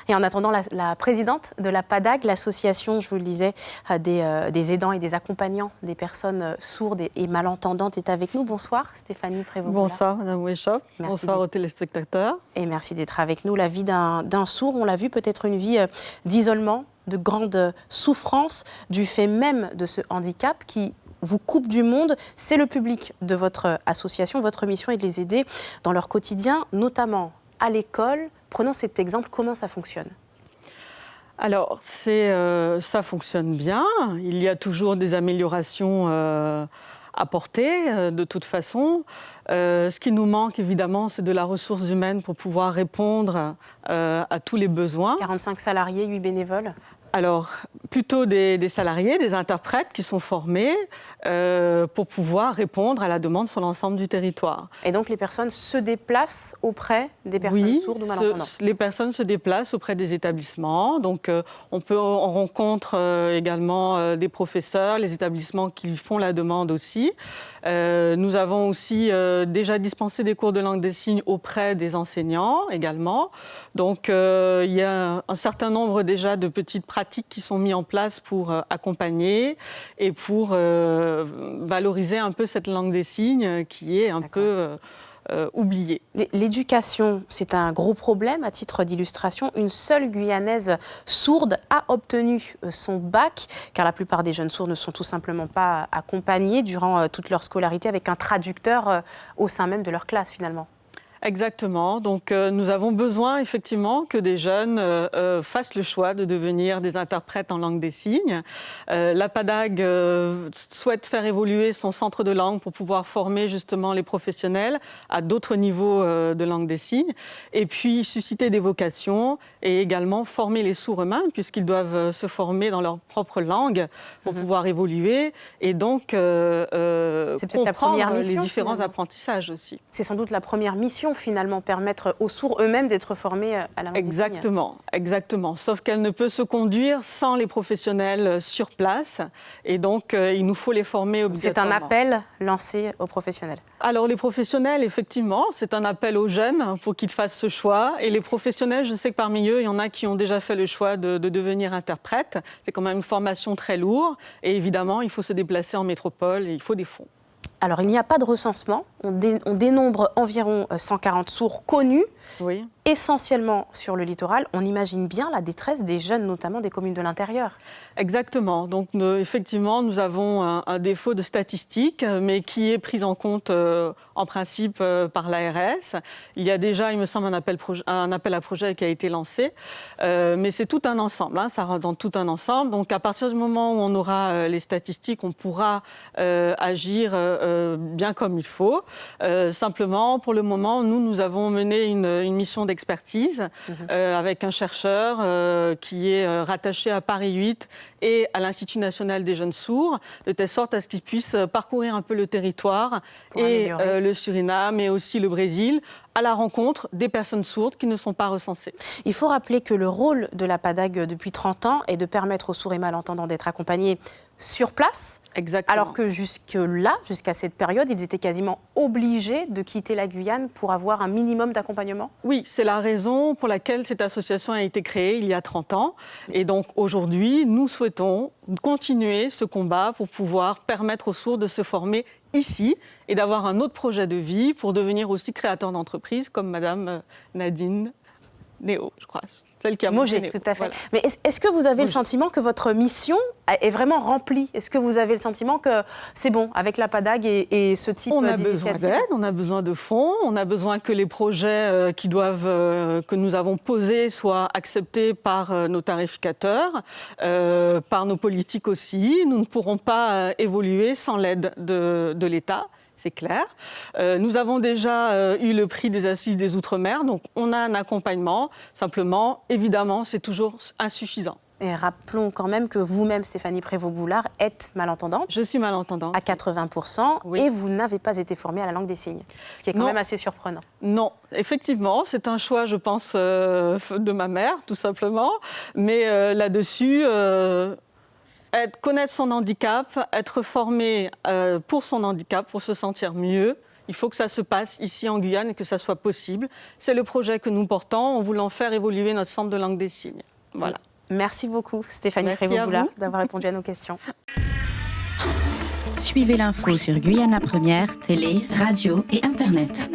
Et en attendant, la présidente de la PADAG, l'association, je vous le disais, des aidants et des accompagnants des personnes sourdes et malentendantes, est avec nous. Bonsoir, Stéphanie Prévost. Bonsoir, Madame Wéchoff. Bonsoir aux téléspectateurs. Et merci d'être avec nous. La vie d'un sourd, on l'a vu, peut être une vie d'isolement, de grande souffrance, du fait même de ce handicap qui vous coupe du monde. C'est le public de votre association. Votre mission est de les aider dans leur quotidien, notamment à l'école. Prenons cet exemple. Comment ça fonctionne ? Alors, ça fonctionne bien. Il y a toujours des améliorations apporter de toute façon. Ce qui nous manque évidemment, c'est de la ressource humaine pour pouvoir répondre à tous les besoins. 45 salariés, 8 bénévoles. Alors, plutôt des salariés, des interprètes qui sont formés pour pouvoir répondre à la demande sur l'ensemble du territoire. Et donc, les personnes se déplacent auprès des personnes sourdes ou malentendantes ? Les personnes se déplacent auprès des établissements. Donc, on rencontre également des professeurs, les établissements qui font la demande aussi. Nous avons aussi déjà dispensé des cours de langue des signes auprès des enseignants également. Donc, il y a un certain nombre déjà de petites pratiques qui sont mises en place pour accompagner et pour valoriser un peu cette langue des signes qui est un peu oubliée. L'éducation, c'est un gros problème. À titre d'illustration, une seule Guyanaise sourde a obtenu son bac, car la plupart des jeunes sourds ne sont tout simplement pas accompagnés durant toute leur scolarité avec un traducteur au sein même de leur classe finalement. Exactement. Donc, nous avons besoin effectivement que des jeunes fassent le choix de devenir des interprètes en langue des signes. La PADAG souhaite faire évoluer son centre de langue pour pouvoir former justement les professionnels à d'autres niveaux de langue des signes et puis susciter des vocations et également former les sourds eux-mêmes puisqu'ils doivent se former dans leur propre langue pour pouvoir évoluer et donc comprendre les différents apprentissages aussi. C'est sans doute la première mission finalement, permettre aux sourds eux-mêmes d'être formés à la langue des signes. Exactement. Sauf qu'elle ne peut se conduire sans les professionnels sur place. Et donc, il nous faut les former obligatoirement. C'est un appel lancé aux professionnels. Alors, les professionnels, effectivement, c'est un appel aux jeunes pour qu'ils fassent ce choix. Et les professionnels, je sais que parmi eux, il y en a qui ont déjà fait le choix de devenir interprète. C'est quand même une formation très lourde. Et évidemment, il faut se déplacer en métropole et il faut des fonds. Alors, il n'y a pas de recensement. On dénombre environ 140 sourds connus, essentiellement sur le littoral. On imagine bien la détresse des jeunes, notamment des communes de l'intérieur. Exactement. Donc, effectivement, nous avons un défaut de statistiques, mais qui est pris en compte en principe par l'ARS. Il y a déjà, il me semble, un appel à projet qui a été lancé. Mais c'est tout un ensemble. Ça rentre dans tout un ensemble. Donc, à partir du moment où on aura les statistiques, on pourra agir bien comme il faut. Simplement, pour le moment, nous avons mené une mission d'expertise avec un chercheur qui est rattaché à Paris 8 et à l'Institut national des jeunes sourds, de telle sorte à ce qu'ils puissent parcourir un peu le territoire et le Suriname et aussi le Brésil à la rencontre des personnes sourdes qui ne sont pas recensées. Il faut rappeler que le rôle de la PADAG depuis 30 ans est de permettre aux sourds et malentendants d'être accompagnés sur place. Exactement. Alors que jusque-là, jusqu'à cette période, ils étaient quasiment obligés de quitter la Guyane pour avoir un minimum d'accompagnement ? Oui, c'est la raison pour laquelle cette association a été créée il y a 30 ans. Et donc aujourd'hui, nous souhaitons continuer ce combat pour pouvoir permettre aux sourds de se former ici et d'avoir un autre projet de vie pour devenir aussi créateur d'entreprise comme Madame Nadine Néo, je crois. Celle qui a Mogé, tout à fait. Voilà. Mais est-ce que vous avez le sentiment que votre mission est vraiment remplie ? Est-ce que vous avez le sentiment que c'est bon avec la PADAG et ce type d'initiative ? On a besoin d'aide, on a besoin de fonds, on a besoin que les projets que nous avons posés soient acceptés par nos tarificateurs, par nos politiques aussi. Nous ne pourrons pas évoluer sans l'aide de l'État. C'est clair. Nous avons déjà eu le prix des Assises des Outre-mer, donc on a un accompagnement. Simplement, évidemment, c'est toujours insuffisant. Et rappelons quand même que vous-même, Stéphanie Prévost-Boulard, êtes malentendante. Je suis malentendante. À 80%, et vous n'avez pas été formée à la langue des signes, ce qui est quand même assez surprenant. Non, effectivement, c'est un choix, je pense, de ma mère, tout simplement. Mais là-dessus... connaître son handicap, être formé pour son handicap, pour se sentir mieux, Il faut que ça se passe ici en Guyane et que ça soit possible. C'est le projet que nous portons en voulant faire évoluer notre centre de langue des signes. Voilà. Merci beaucoup Stéphanie Merci Prévost-Boulard d'avoir répondu à nos questions. Suivez l'info sur Guyana Première, télé, radio et Internet.